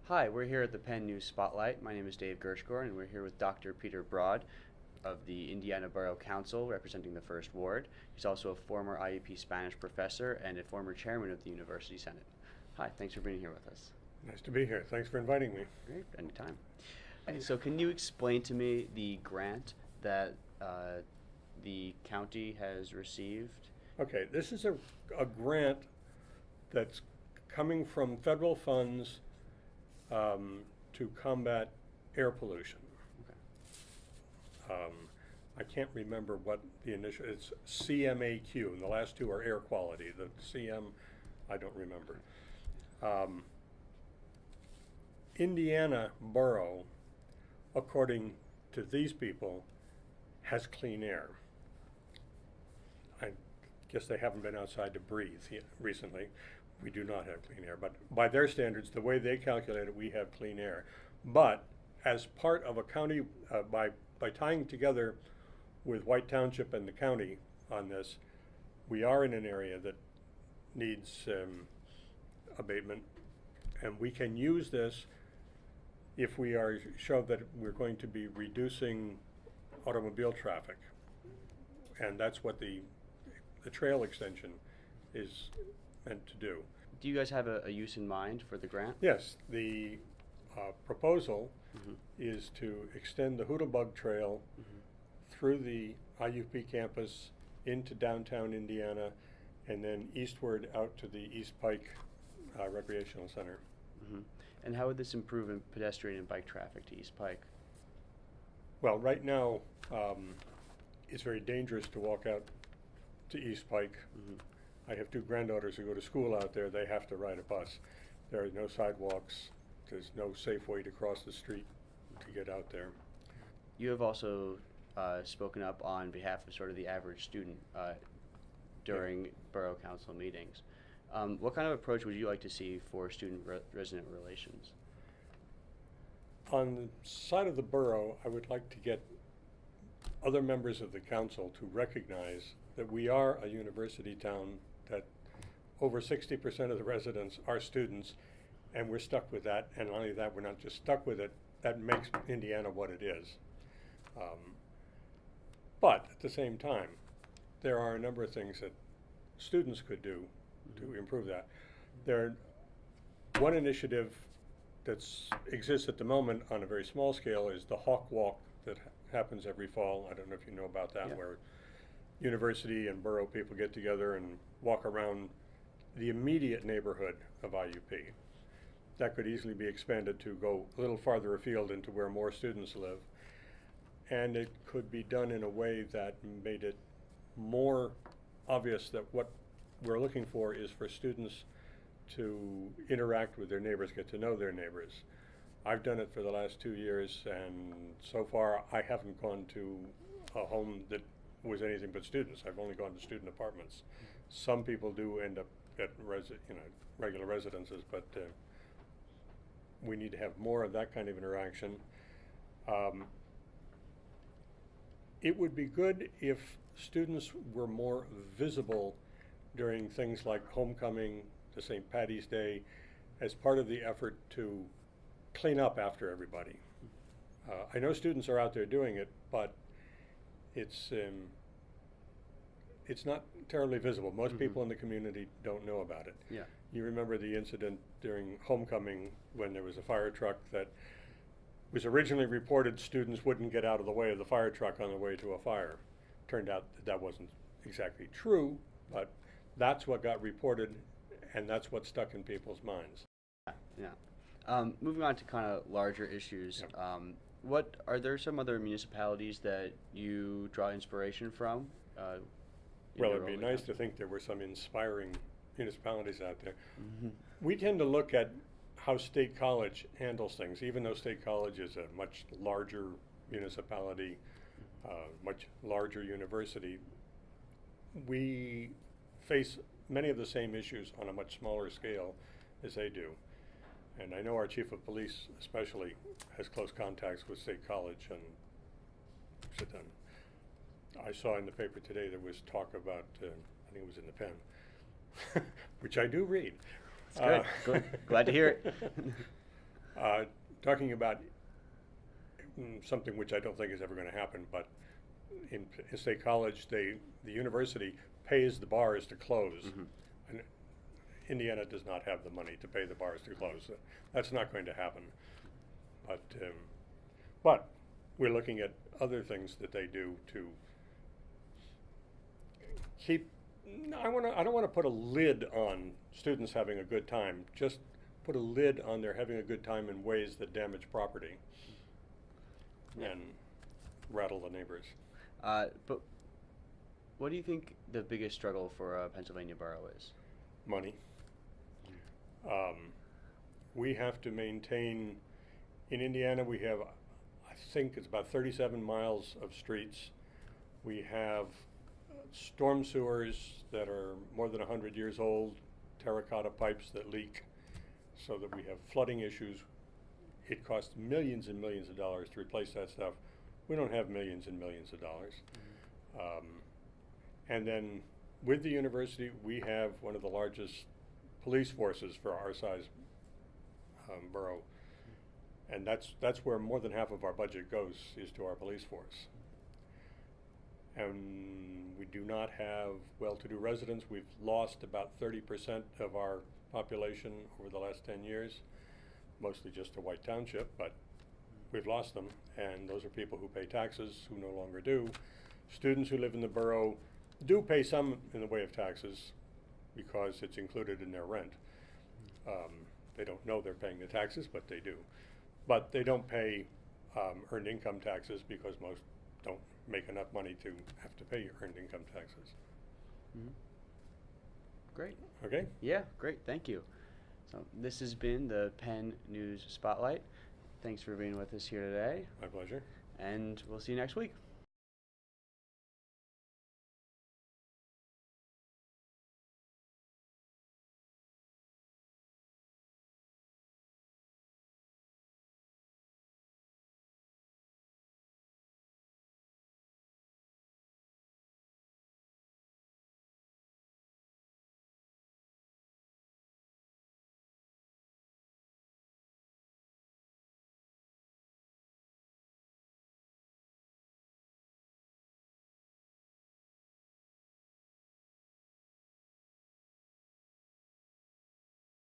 Hi, we're here at the Penn News Spotlight. My name is Dave Gershgor, and we're here with Dr. Peter Broad of the Indiana Borough Council, representing the First Ward. He's also a former IUP Spanish professor and a former chairman of the University Senate. Hi, thanks for being here with us. Nice to be here. Thanks for inviting me. Great, anytime. Okay, so can you explain to me the grant that the county has received? Okay, this is a grant that's coming from federal funds to combat air pollution. Okay. I can't remember what the initial, it's CMAQ, and the last two are air quality. The CM, I don't remember. Indiana Borough, according to these people, has clean air. I guess they haven't been outside to breathe recently. We do not have clean air, but by their standards, the way they calculate it, we have clean air. But as part of a county, by tying together with White Township and the county on this, we are in an area that needs abatement, and we can use this if we show that we're going to be reducing automobile traffic, and that's what the trail extension is meant to do. Do you guys have a use in mind for the grant? Yes, the proposal is to extend the Hoodabug Trail through the IUP campus into downtown Indiana, and then eastward out to the East Pike Recreational Center. And how would this improve in pedestrian and bike traffic to East Pike? Well, right now, it's very dangerous to walk out to East Pike. I have two granddaughters who go to school out there. They have to ride a bus. There are no sidewalks. There's no safe way to cross the street to get out there. You have also spoken up on behalf of sort of the average student during Borough Council meetings. What kind of approach would you like to see for student-resident relations? On the side of the borough, I would like to get other members of the council to recognize that we are a university town, that over 60% of the residents are students, and we're stuck with that. And not only that, we're not just stuck with it, that makes Indiana what it is. But at the same time, there are a number of things that students could do to improve that. One initiative that exists at the moment on a very small scale is the Hawk Walk that happens every fall. I don't know if you know about that, where university and borough people get together and walk around the immediate neighborhood of IUP. That could easily be expanded to go a little farther afield into where more students live. And it could be done in a way that made it more obvious that what we're looking for is for students to interact with their neighbors, get to know their neighbors. I've done it for the last 2 years, and so far I haven't gone to a home that was anything but students. I've only gone to student apartments. Some people do end up at regular residences, but we need to have more of that kind of interaction. It would be good if students were more visible during things like homecoming, to St. Patty's Day, as part of the effort to clean up after everybody. I know students are out there doing it, but it's not terribly visible. Most people in the community don't know about it. Yeah. You remember the incident during homecoming when there was a fire truck that was originally reported students wouldn't get out of the way of the fire truck on the way to a fire. Turned out that wasn't exactly true, but that's what got reported, and that's what stuck in people's minds. Yeah. Moving on to kind of larger issues, what are there some other municipalities that you draw inspiration from? Well, it'd be nice to think there were some inspiring municipalities out there. We tend to look at how State College handles things, even though State College is a much larger municipality, much larger university. We face many of the same issues on a much smaller scale as they do. And I know our chief of police especially has close contacts with State College, and sit down. I saw in the paper today there was talk about, I think it was in the Penn, which I do read. That's good. Glad to hear it. Talking about something which I don't think is ever going to happen, but in State College, the university pays the bars to close. Mm-hmm. And Indiana does not have the money to pay the bars to close. That's not going to happen. But we're looking at other things that they do to keep. I don't want to put a lid on students having a good time. Just put a lid on their having a good time in ways that damage property and rattle the neighbors. But what do you think the biggest struggle for Pennsylvania Borough is? Money. We have to maintain, in Indiana we have, I think it's about 37 miles of streets. We have storm sewers that are more than 100 years old, terracotta pipes that leak, so that we have flooding issues. It costs millions and millions of dollars to replace that stuff. We don't have millions and millions of dollars. And then with the university, we have one of the largest police forces for our size borough. And that's where more than half of our budget goes, is to our police force. And we do not have well-to-do residents. We've lost about 30% of our population over the last 10 years, mostly just to White Township, but we've lost them, and those are people who pay taxes who no longer do. Students who live in the borough do pay some in the way of taxes because it's included in their rent. They don't know they're paying the taxes, but they do. But they don't pay earned income taxes because most don't make enough money to have to pay earned income taxes. Mm-hmm. Great. Okay? Yeah, great. Thank you. So this has been the Penn News Spotlight. Thanks for being with us here today. My pleasure. And we'll see you next week.